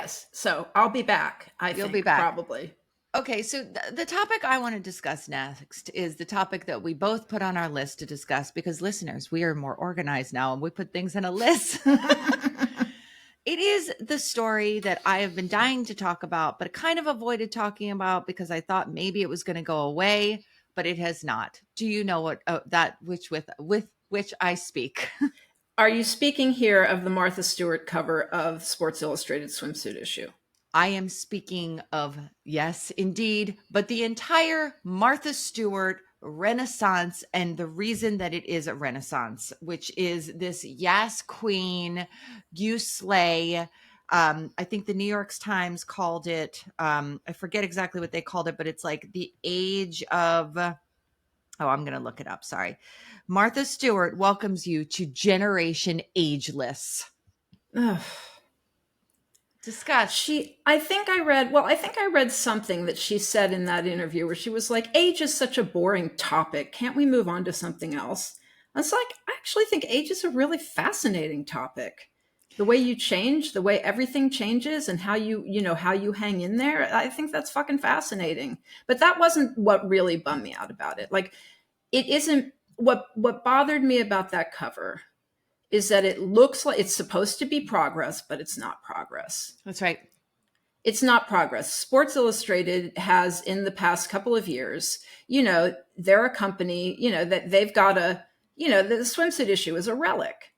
Yes. So I'll be back, I You'll think, be back. probably. Okay, so the topic I want to discuss next is the topic that we both put on our list to discuss because listeners, we are more organized now and we put things in a list. It is the story that I have been dying to talk about, but kind of avoided talking about because I thought maybe it was going to go away, but it has not. Do you know what that which with which I speak? Are you speaking here of the Martha Stewart cover of Sports Illustrated swimsuit issue? I am speaking of, yes, indeed, but the entire Martha Stewart renaissance and the reason that it is a renaissance, which is this Yas Queen, You Slay. I think the New York Times called it, I forget exactly what they called it, but it's like the age of, oh, I'm going to look it up. Sorry. Martha Stewart welcomes you to Generation Ageless. Ugh. Discuss. I think I read something that she said in that interview where she was like, age is such a boring topic. Can't we move on to something else? I was like, I actually think age is a really fascinating topic. The way you change, the way everything changes and how how you hang in there. I think that's fucking fascinating. But that wasn't what really bummed me out about it. Like, it isn't what bothered me about that cover is that it looks like it's supposed to be progress, but it's not progress. That's right. It's not progress. Sports Illustrated has, in the past couple of years, they're a company, that they've got the swimsuit issue is a relic,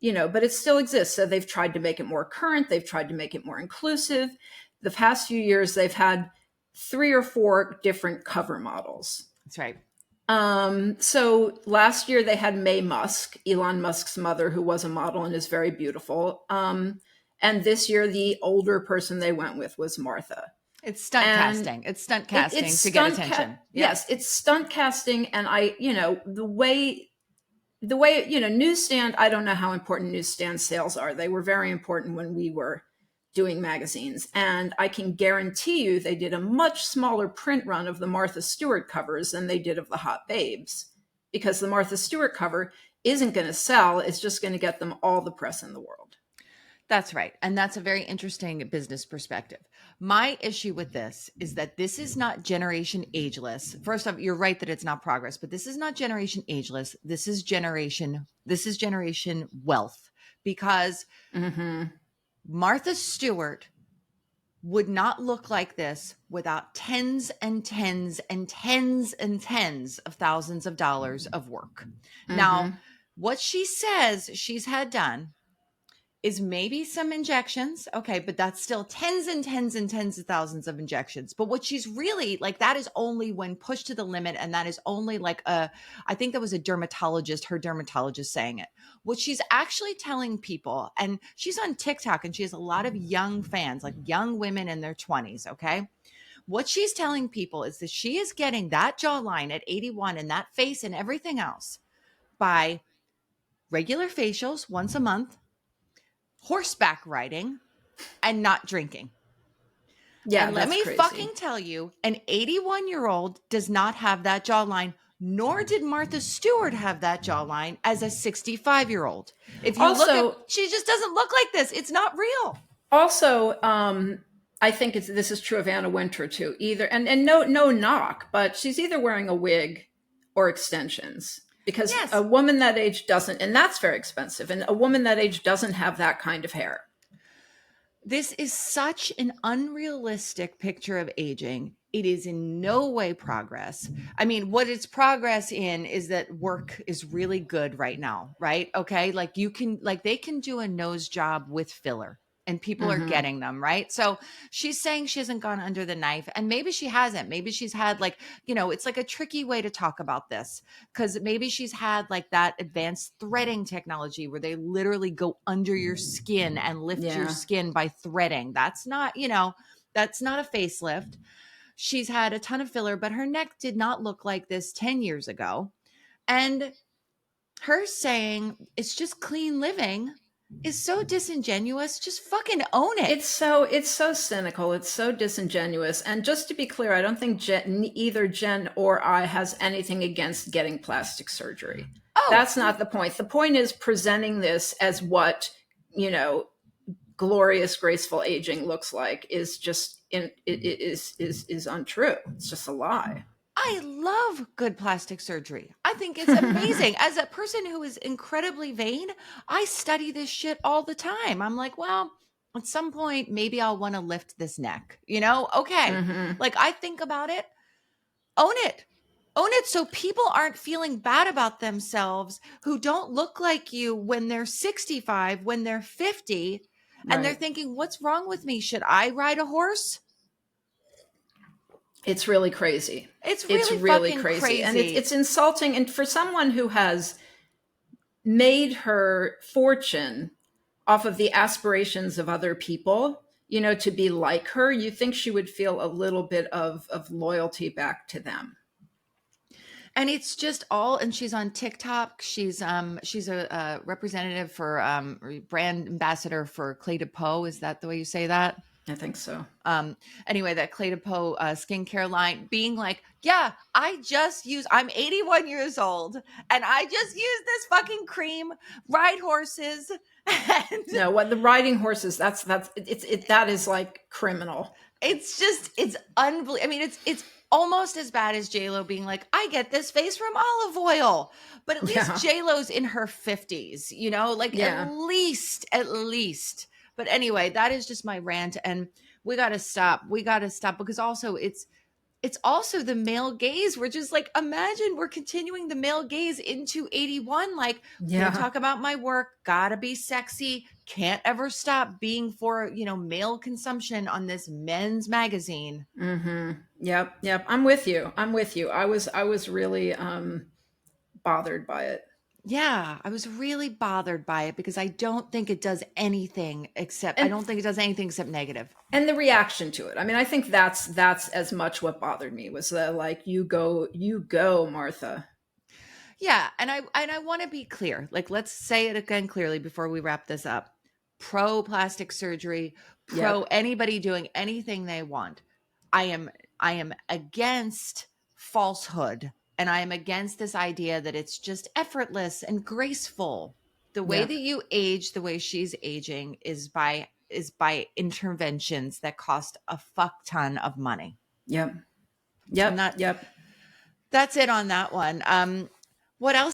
but it still exists. So they've tried to make it more current. They've tried to make it more inclusive. The past few years, they've had 3 or 4 different cover models. That's right. So last year they had Mae Musk, Elon Musk's mother, who was a model and is very beautiful. And this year the older person they went with was Martha. It's stunt casting. It's stunt casting to get attention. Yes, it's stunt casting. And the way, newsstand, I don't know how important newsstand sales are. They were very important when we were doing magazines. And I can guarantee you they did a much smaller print run of the Martha Stewart covers than they did of the Hot Babes, because the Martha Stewart cover isn't going to sell. It's just going to get them all the press in the world. That's right. And that's a very interesting business perspective. My issue with this is that this is not generation ageless. First off, you're right that it's not progress, but this is not generation ageless. This is generation wealth, because Martha Stewart would not look like this without tens and tens and tens and tens of thousands of dollars of work. Now, what she says she's had done is maybe some injections. Okay, but that's still tens and tens and tens of thousands of injections. But what she's really like, that is only when pushed to the limit. And that is only like I think that was her dermatologist saying it. What she's actually telling people, and she's on TikTok and she has a lot of young fans, like young women in their 20s. Okay. What she's telling people is that she is getting that jawline at 81 and that face and everything else by regular facials once a month, horseback riding, and not drinking. Yeah, and let me crazy. fucking tell you, an 81-year-old does not have that jawline, nor did Martha Stewart have that jawline as a 65-year-old. If you she just doesn't look like this. It's not real. Also, I think this is true of Anna Wintour too. Either and no knock, but she's either wearing a wig or extensions. Because a woman that age doesn't, and that's very expensive, and a woman that age doesn't have that kind of hair. This is such an unrealistic picture of aging. It is in no way progress. I mean, what it's progress in is that work is really good right now, right? Okay. Like they can do a nose job with filler. And people are getting them, right? So she's saying she hasn't gone under the knife, and maybe she hasn't. Maybe she's had it's like a tricky way to talk about this, because maybe she's had like that advanced threading technology where they literally go under your skin and lift your skin by threading. That's not a facelift. She's had a ton of filler, but her neck did not look like this 10 years ago. And her saying it's just clean living is so disingenuous. Just fucking own it. It's so cynical. It's so disingenuous. And just to be clear, I don't think either Jen or I has anything against getting plastic surgery. Oh, that's not the point. The point is presenting this as what, glorious, graceful aging looks like is just is untrue. It's just a lie. I love good plastic surgery. I think it's amazing. As a person who is incredibly vain, I study this shit all the time. I'm like, well, at some point, maybe I'll want to lift this neck, Okay. Hmm. Like, I think about it, own it. Own it so people aren't feeling bad about themselves who don't look like you when they're 65, when they're 50, and they're Right. thinking, what's wrong with me? Should I ride a horse? It's really crazy. It's It's really really fucking crazy. And crazy. it's insulting. And for someone who has made her fortune off of the aspirations of other people, to be like her, you think she would feel a little bit of loyalty back to them. And it's just all, and she's on TikTok. She's a representative for brand ambassador for Clé de Peau. Is that the way you say that? I think so. Um, anyway, that Clé de Peau skincare line, being like, yeah, I'm 81 years old and I just use this fucking cream, ride horses. And No, what the riding horses, that is like criminal. it's unbelievable. I mean, it's almost as bad as JLo being like, I get this face from olive oil. But at least Yeah. JLo's in her 50s, like Yeah. at least. But anyway, that is just my rant. And we got to stop. We got to stop because also it's also the male gaze. We're just like, imagine we're continuing the male gaze into 81. Like, can't Yeah. talk about my work, gotta be sexy, can't ever stop being for, male consumption on this men's magazine. Mm-hmm. Yep. Yep. I'm with you. I'm with you. I was really bothered by it. Yeah, I was really bothered by it because I don't think it does anything except, I And don't think it does anything except negative. and the reaction to it. I mean, I think that's as much what bothered me was the like, you go, Martha. Yeah, and I want to be clear. Like, let's say it again clearly before we wrap this up. Pro plastic surgery, pro Yep. anybody doing anything they want. I am against falsehood, and I am against this idea that it's just effortless and graceful. The way Yep. that you age the way she's aging is by interventions that cost a fuck ton of money. Yep. And Yep. Yep. that's it on that one. What else